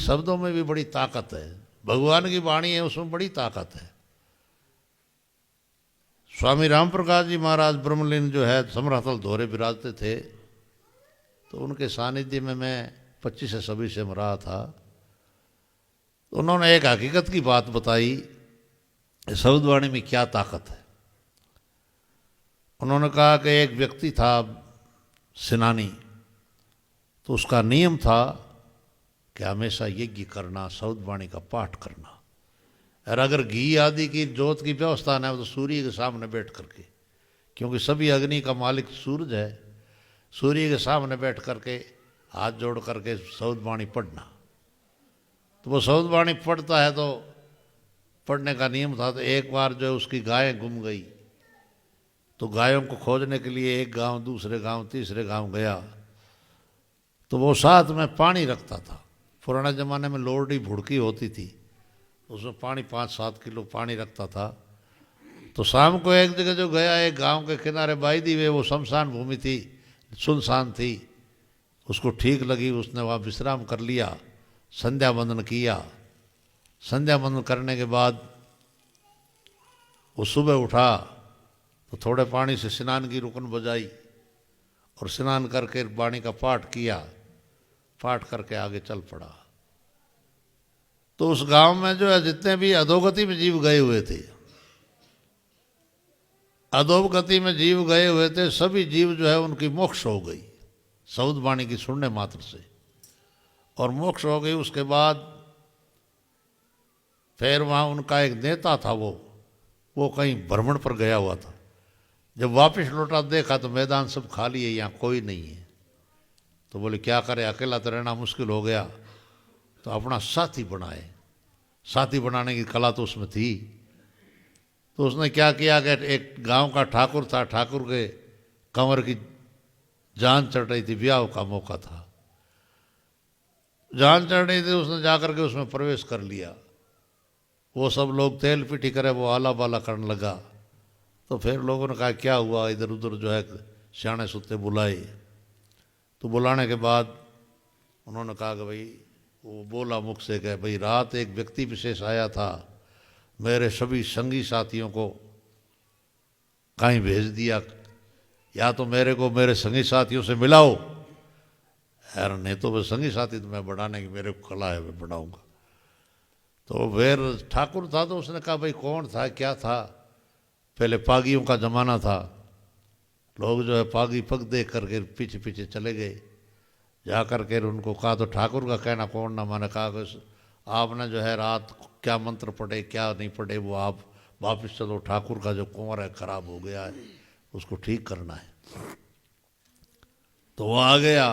शब्दों में भी बड़ी ताकत है, भगवान की वाणी है उसमें बड़ी ताकत है। स्वामी राम प्रकाश जी महाराज ब्रह्मलीन जो है समराथल दोहरे विराजते थे, तो उनके सानिध्य में मैं 25 से में रहा था। तो उन्होंने एक हकीकत की बात बताई, शब्दवाणी में क्या ताकत है। उन्होंने कहा कि एक व्यक्ति था सेनानी, तो उसका नियम था कि हमेशा यज्ञ करना, शब्दवाणी का पाठ करना, और अगर घी आदि की जोत की व्यवस्था न है तो सूर्य के सामने बैठ करके, क्योंकि सभी अग्नि का मालिक सूरज है, सूर्य के सामने बैठ करके हाथ जोड़ करके शब्दवाणी पढ़ना। तो वो शब्दवाणी पढ़ता है तो पढ़ने का नियम था। तो एक बार जो है उसकी गायें गुम गई, तो गायों को खोजने के लिए एक गांव, दूसरे गांव, तीसरे गांव गया। तो वो साथ में पानी रखता था। पुराने ज़माने में लोरडी भुड़की होती थी, उसमें पानी 5-7 किलो पानी रखता था। तो शाम को एक जगह जो गया, एक गांव के किनारे बाई दी वे, वो शमशान भूमि थी, सुनसान थी, उसको ठीक लगी, उसने वहाँ विश्राम कर लिया, संध्या बंदन किया। संध्या बंदन करने के बाद वो सुबह उठा तो थोड़े पानी से स्नान की रुकन बजाई और स्नान करके वाणी का पाठ किया, पाठ करके आगे चल पड़ा। तो उस गांव में जो है जितने भी अधोगति में जीव गए हुए थे, अधोगति में जीव गए हुए थे, सभी जीव जो है उनकी मोक्ष हो गई शब्दवाणी की सुनने मात्र से, और मोक्ष हो गई। उसके बाद फिर वहाँ उनका एक नेता था, वो कहीं भ्रमण पर गया हुआ था। जब वापस लौटा देखा तो मैदान सब खाली है, यहाँ कोई नहीं है। तो बोले क्या करें, अकेला तो रहना मुश्किल हो गया, तो अपना साथी बनाए। साथी बनाने की कला तो उसमें थी। तो उसने क्या किया कि एक गांव का ठाकुर था, ठाकुर के कंवर की जान चढ़ रही थी, ब्याह का मौका था, जान चढ़ रही थी, उसने जाकर के उसमें प्रवेश कर लिया। वो सब लोग तेल पीटी करे, वो आला बाला करने लगा। तो फिर लोगों ने कहा क्या हुआ, इधर उधर जो है सियाने सुत्ते बुलाए। तो बुलाने के बाद उन्होंने कहा कि भाई, वो बोला मुख से कि भाई रात एक व्यक्ति विशेष आया था, मेरे सभी संगी साथियों को कहीं भेज दिया, या तो मेरे को मेरे संगी साथियों से मिलाओ, यार नहीं तो वह संगी साथी तो मैं बढ़ाने की मेरे को कला है, मैं बढ़ाऊंगा। तो फिर ठाकुर था, तो उसने कहा भाई कौन था, क्या था। पहले पागियों का ज़माना था, लोग जो है पागी पग देख करके पीछे पीछे चले गए। जा करके उनको कहा, तो ठाकुर का कहना कौन ना माने, कहा कि आपने जो है रात क्या मंत्र पढ़े क्या नहीं पढ़े, वो आप वापस चलो, ठाकुर का जो कुंवर है खराब हो गया है, उसको ठीक करना है। तो वो आ गया।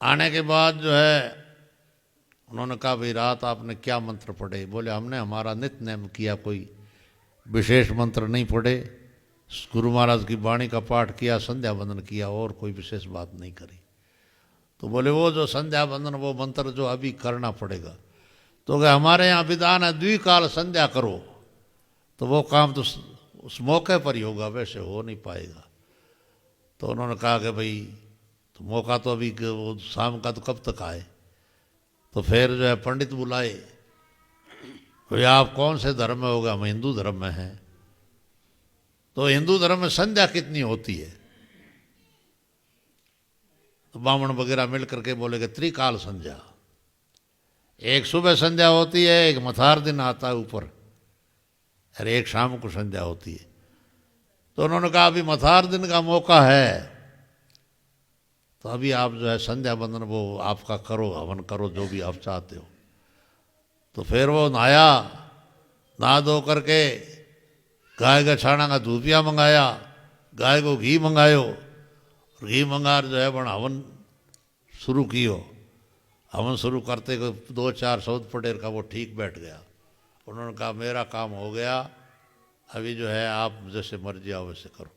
आने के बाद जो है उन्होंने कहा भाई रात आपने क्या मंत्र पढ़े। बोले हमने हमारा नित्य नेम किया, कोई विशेष मंत्र नहीं पढ़े, गुरु महाराज की वाणी का पाठ किया, संध्या बंदन किया, और कोई विशेष बात नहीं करी। तो बोले वो जो संध्या बंदन, वो मंत्र जो अभी करना पड़ेगा। तो क्या हमारे यहाँ विधान है द्विकाल संध्या करो, तो वो काम तो उस मौके पर ही होगा, वैसे हो नहीं पाएगा। तो उन्होंने कहा कि भाई तो मौका तो अभी वो शाम का तो कब तक आए। तो फिर जो है पंडित बुलाए, भाई आप कौन से धर्म में होगा, हम हिंदू धर्म में हैं। तो हिंदू धर्म में संध्या कितनी होती है। तो ब्राह्मण वगैरह मिल करके बोले कि त्रिकाल संध्या, एक सुबह संध्या होती है, एक मथार दिन आता है ऊपर, और एक शाम को संध्या होती है। तो उन्होंने कहा अभी मथार दिन का मौका है, तो अभी आप जो है संध्या बंदन वो आपका करो, हवन करो, जो भी आप चाहते हो। तो फिर वो नहाया, नहा धो करके गाय का छाना का धूपिया मंगाया, गाय को घी मंगायो, घी मंगा जो है बड़ा हवन शुरू कियो। हवन शुरू करते 2-4 शब्द पटेर का वो ठीक बैठ गया। उन्होंने कहा मेरा काम हो गया, अभी जो है आप जैसे मर्जी आओ वैसे करो।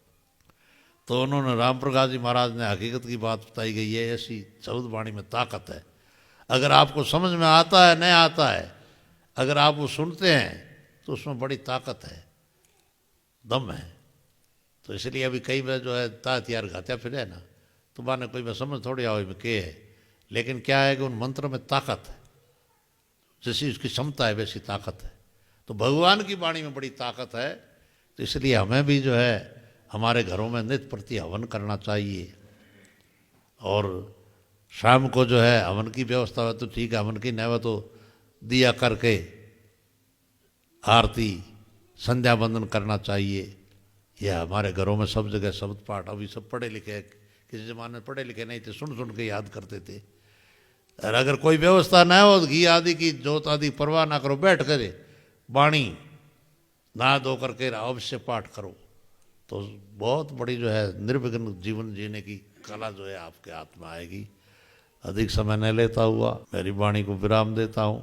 तो उन्होंने राम प्रकाश जी महाराज ने हकीकत की बात बताई गई है, ऐसी शब्दवाणी में ताकत है। अगर आपको समझ में आता है, नहीं आता है, अगर आप वो सुनते हैं तो उसमें बड़ी ताकत है, दम है। तो इसलिए अभी कई बार जो है तात यार घात्या फिर है ना, तो माने कोई मैं समझ थोड़ी आओ में के है, लेकिन क्या है कि उन मंत्र में ताकत है। जैसी उसकी क्षमता है वैसी ताकत है। तो भगवान की वाणी में बड़ी ताकत है, तो इसलिए हमें भी जो है हमारे घरों में नित्य प्रति हवन करना चाहिए। और शाम को जो है हवन की व्यवस्था है तो ठीक है, हवन की नहीं हो तो दिया करके आरती संध्या बंदन करना चाहिए। यह हमारे घरों में सब जगह शब्द पाठ, अभी सब पढ़े लिखे, किसी ज़माने में पढ़े लिखे नहीं थे, सुन सुन के याद करते थे। और अगर कोई व्यवस्था न हो, घी आदि की जोत आदि परवाह ना करो, बैठ करे वाणी नहा धो करके अवश्य पाठ करो, तो बहुत बड़ी जो है निर्विघ्न जीवन जीने की कला जो है आपके हाथ में आएगी। अधिक समय न लेता हुआ मेरी वाणी को विराम देता हूँ।